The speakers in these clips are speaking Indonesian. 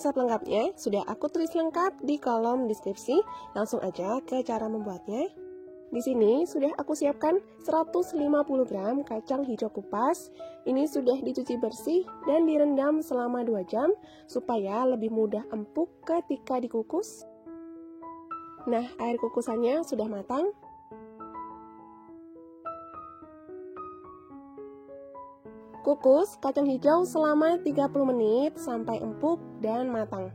resep lengkapnya sudah aku tulis lengkap di kolom deskripsi. Langsung aja ke cara membuatnya. Di sini sudah aku siapkan 150 gram kacang hijau kupas. Ini sudah dicuci bersih dan direndam selama 2 jam supaya lebih mudah empuk ketika dikukus. Nah, air kukusannya sudah matang. Kukus kacang hijau selama 30 menit sampai empuk dan matang.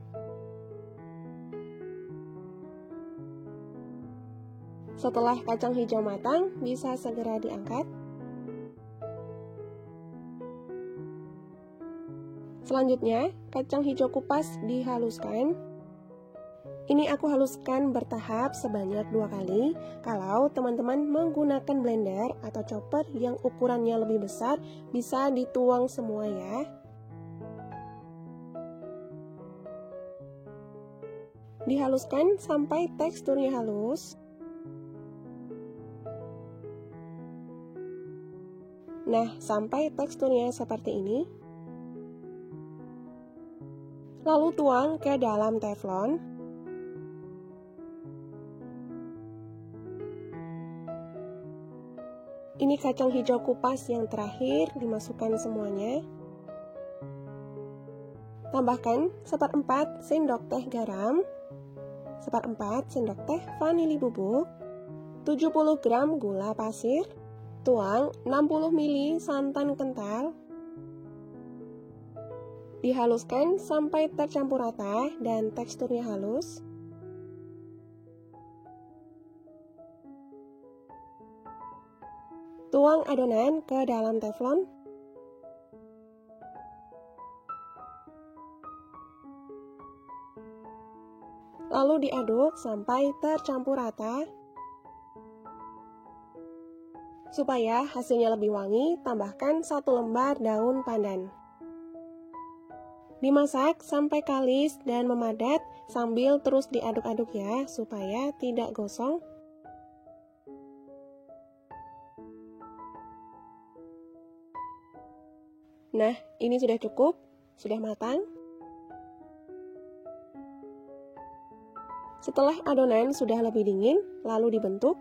Setelah kacang hijau matang, bisa segera diangkat. Selanjutnya, kacang hijau kupas dihaluskan. Ini aku haluskan bertahap sebanyak 2 kali. Kalau teman-teman menggunakan blender atau chopper yang ukurannya lebih besar, bisa dituang semua ya. Dihaluskan sampai teksturnya halus. Nah, sampai teksturnya seperti ini. Lalu tuang ke dalam teflon. Ini kacang hijau kupas yang terakhir, dimasukkan semuanya. Tambahkan 1/4 sendok teh garam, 1/4 sendok teh vanili bubuk, 70 gram gula pasir, tuang 60 ml santan kental. Dihaluskan sampai tercampur rata dan teksturnya halus. Tuang adonan ke dalam teflon. Lalu diaduk sampai tercampur rata. Supaya hasilnya lebih wangi, tambahkan 1 lembar daun pandan. Dimasak sampai kalis dan memadat sambil terus diaduk-aduk ya, supaya tidak gosong. Nah, ini sudah cukup, sudah matang. Setelah adonan sudah lebih dingin, lalu dibentuk.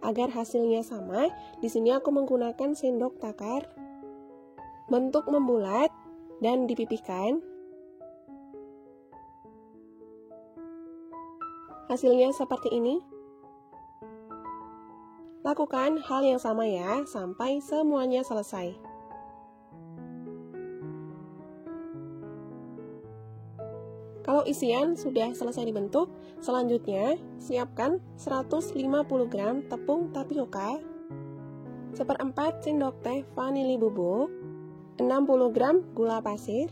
Agar hasilnya sama, di sini aku menggunakan sendok takar. Bentuk membulat dan dipipihkan. Hasilnya seperti ini. Lakukan hal yang sama ya, sampai semuanya selesai. Kalau isian sudah selesai dibentuk, selanjutnya siapkan 150 gram tepung tapioka, 1/4 sendok teh vanili bubuk, 60 gram gula pasir,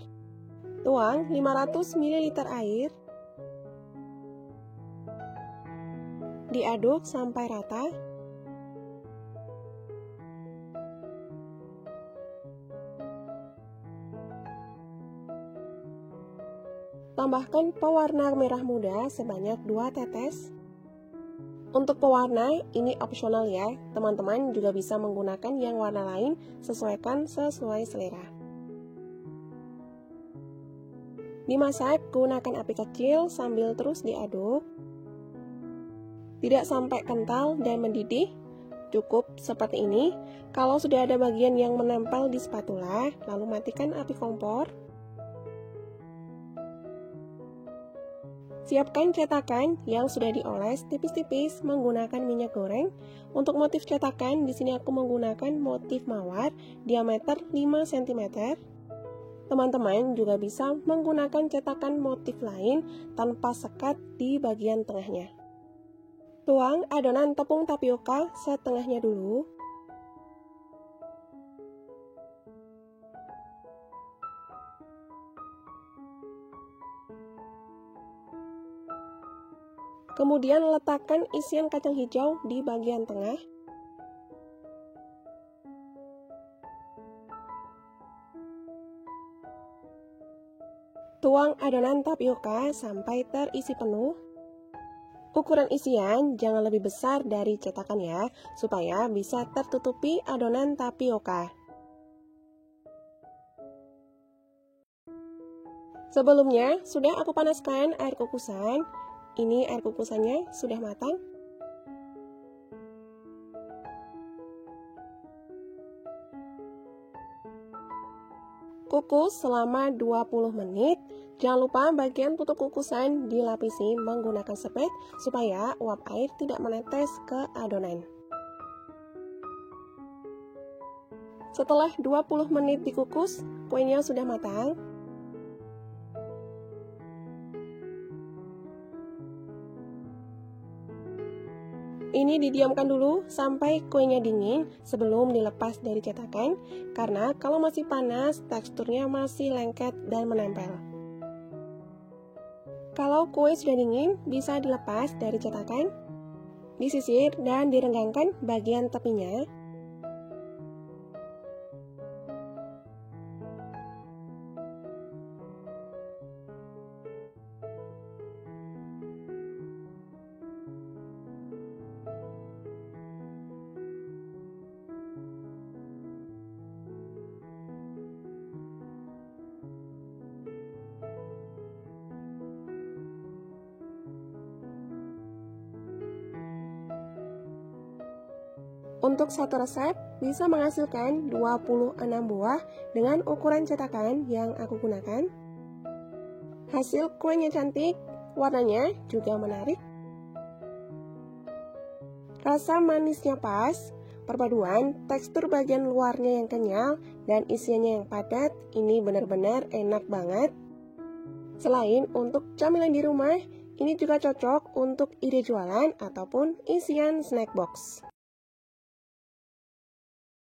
tuang 500 ml air, diaduk sampai rata. Tambahkan pewarna merah muda sebanyak 2 tetes. Untuk pewarna, ini opsional ya. Teman-teman juga bisa menggunakan yang warna lain, sesuaikan sesuai selera. Dimasak, gunakan api kecil sambil terus diaduk. Tidak sampai kental dan mendidih, cukup seperti ini. Kalau sudah ada bagian yang menempel di spatula, lalu matikan api kompor. Siapkan cetakan yang sudah dioles tipis-tipis menggunakan minyak goreng. Untuk motif cetakan, di sini aku menggunakan motif mawar diameter 5 cm. Teman-teman juga bisa menggunakan cetakan motif lain tanpa sekat di bagian tengahnya. Tuang adonan tepung tapioka setengahnya dulu. Kemudian letakkan isian kacang hijau di bagian tengah. Tuang adonan tapioka sampai terisi penuh. Ukuran isian jangan lebih besar dari cetakan ya, supaya bisa tertutupi adonan tapioka. Sebelumnya, sudah aku panaskan air kukusan. Ini air kukusannya sudah matang. Kukus selama 20 menit. Jangan lupa bagian tutup kukusan dilapisi menggunakan spet supaya uap air tidak menetes ke adonan. Setelah 20 menit dikukus, kuenya sudah matang. Ini didiamkan dulu sampai kuenya dingin sebelum dilepas dari cetakan, karena kalau masih panas, teksturnya masih lengket dan menempel. Kalau kue sudah dingin, bisa dilepas dari cetakan, disisir dan direnggangkan bagian tepinya. Untuk satu resep bisa menghasilkan 26 buah dengan ukuran cetakan yang aku gunakan. Hasil kuenya cantik, warnanya juga menarik. Rasa manisnya pas, perpaduan tekstur bagian luarnya yang kenyal dan isiannya yang padat, ini benar-benar enak banget. Selain untuk camilan di rumah, ini juga cocok untuk ide jualan ataupun isian snack box.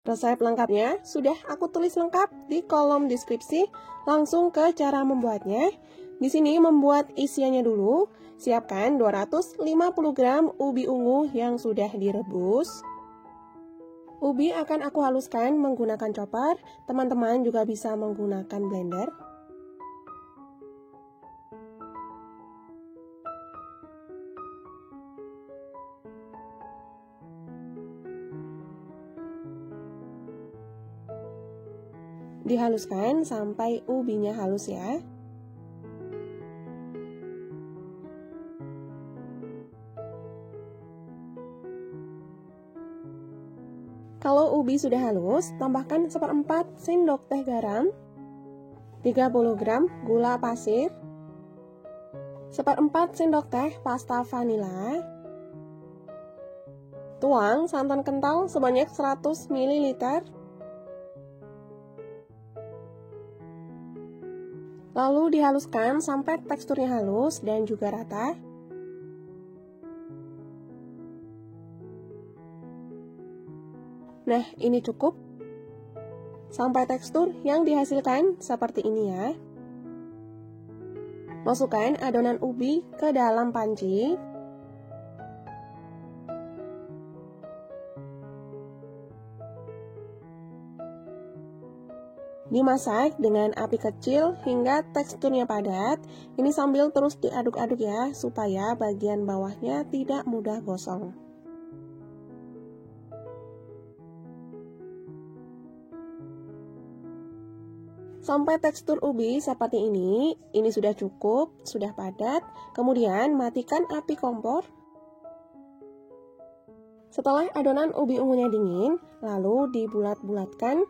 Resep lengkapnya sudah aku tulis lengkap di kolom deskripsi. Langsung ke cara membuatnya. Di sini membuat isiannya dulu. Siapkan 250 gram ubi ungu yang sudah direbus. Ubi akan aku haluskan menggunakan chopper. Teman-teman juga bisa menggunakan blender. Dihaluskan sampai ubinya halus ya. Kalau ubi sudah halus, tambahkan 1/4 sendok teh garam, 30 gram gula pasir, 1/4 sendok teh pasta vanila. Tuang santan kental sebanyak 100 ml. Lalu dihaluskan sampai teksturnya halus dan juga rata. Nah, ini cukup. Sampai tekstur yang dihasilkan seperti ini ya. Masukkan adonan ubi ke dalam panci. Dimasak dengan api kecil hingga teksturnya padat. Ini sambil terus diaduk-aduk ya, supaya bagian bawahnya tidak mudah gosong. Sampai tekstur ubi seperti ini sudah cukup, sudah padat. Kemudian matikan api kompor. Setelah adonan ubi ungunya dingin, lalu dibulat-bulatkan.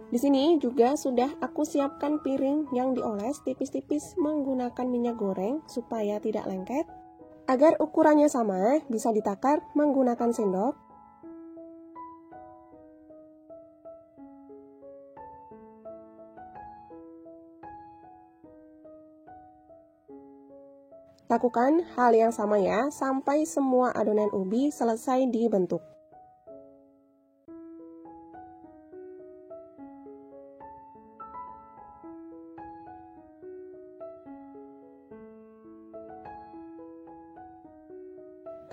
Di sini juga sudah aku siapkan piring yang dioles tipis-tipis menggunakan minyak goreng supaya tidak lengket. Agar ukurannya sama, bisa ditakar menggunakan sendok. Lakukan hal yang sama ya, sampai semua adonan ubi selesai dibentuk.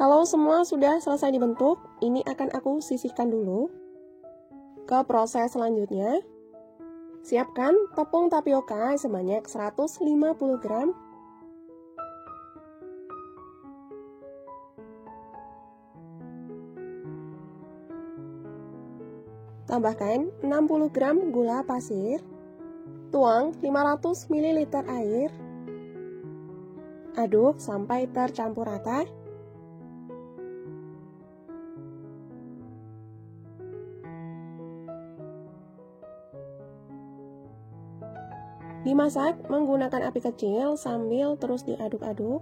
Kalau semua sudah selesai dibentuk, ini akan aku sisihkan dulu. Ke proses selanjutnya, siapkan tepung tapioka sebanyak 150 gram. Tambahkan 60 gram gula pasir. Tuang 500 ml air. Aduk sampai tercampur rata. Dimasak menggunakan api kecil sambil terus diaduk-aduk.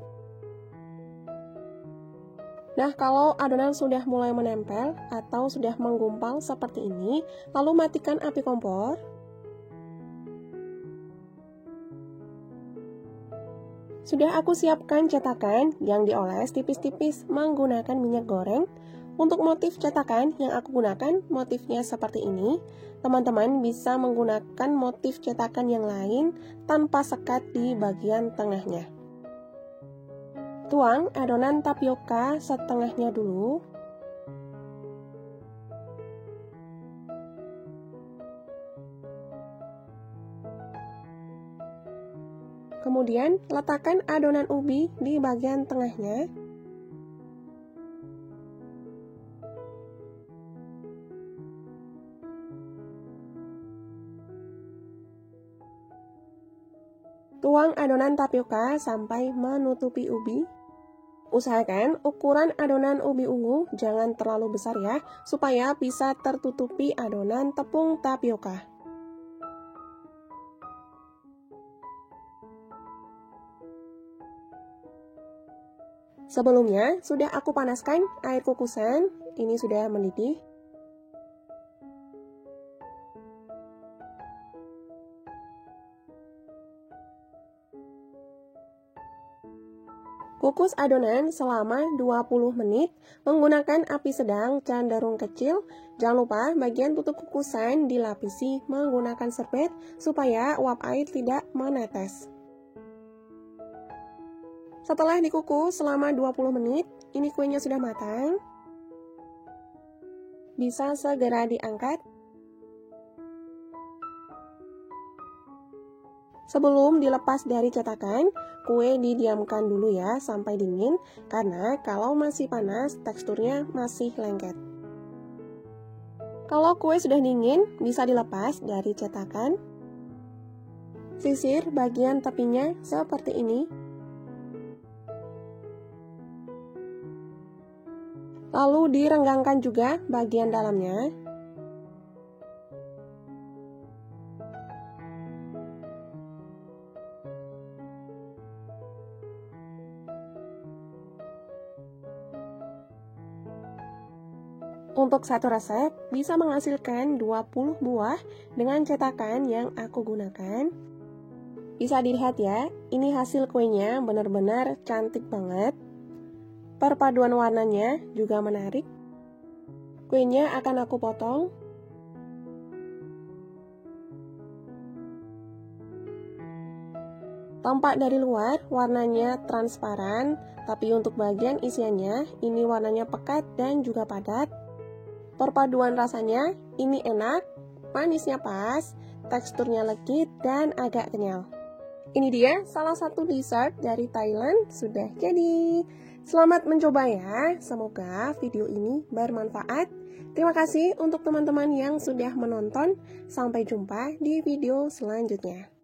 Nah, kalau adonan sudah mulai menempel atau sudah menggumpal seperti ini, lalu matikan api kompor. Sudah aku siapkan cetakan yang dioles tipis-tipis menggunakan minyak goreng. Untuk motif cetakan yang aku gunakan, motifnya seperti ini. Teman-teman bisa menggunakan motif cetakan yang lain tanpa sekat di bagian tengahnya. Tuang adonan tapioka setengahnya dulu. Kemudian letakkan adonan ubi di bagian tengahnya. Tuang adonan tapioka sampai menutupi ubi. Usahakan ukuran adonan ubi ungu jangan terlalu besar ya, supaya bisa tertutupi adonan tepung tapioka. Sebelumnya sudah aku panaskan air kukusan, ini sudah mendidih. Kukus adonan selama 20 menit menggunakan api sedang cenderung kecil. Jangan lupa bagian tutup kukusan dilapisi menggunakan serbet supaya uap air tidak menetes. Setelah dikukus selama 20 menit, ini kuenya sudah matang. Bisa segera diangkat. Sebelum dilepas dari cetakan, kue didiamkan dulu ya sampai dingin, karena kalau masih panas, teksturnya masih lengket. Kalau kue sudah dingin, bisa dilepas dari cetakan. Sisir bagian tepinya seperti ini. Lalu direnggangkan juga bagian dalamnya. Untuk satu resep bisa menghasilkan 20 buah dengan cetakan yang aku gunakan. Bisa dilihat ya, ini hasil kuenya benar-benar cantik banget. Perpaduan warnanya juga menarik. Kuenya akan aku potong. Tampak dari luar warnanya transparan, tapi untuk bagian isiannya ini warnanya pekat dan juga padat. Perpaduan rasanya ini enak, manisnya pas, teksturnya legit dan agak kenyal. Ini dia salah satu dessert dari Thailand sudah jadi. Selamat mencoba ya, semoga video ini bermanfaat. Terima kasih untuk teman-teman yang sudah menonton. Sampai jumpa di video selanjutnya.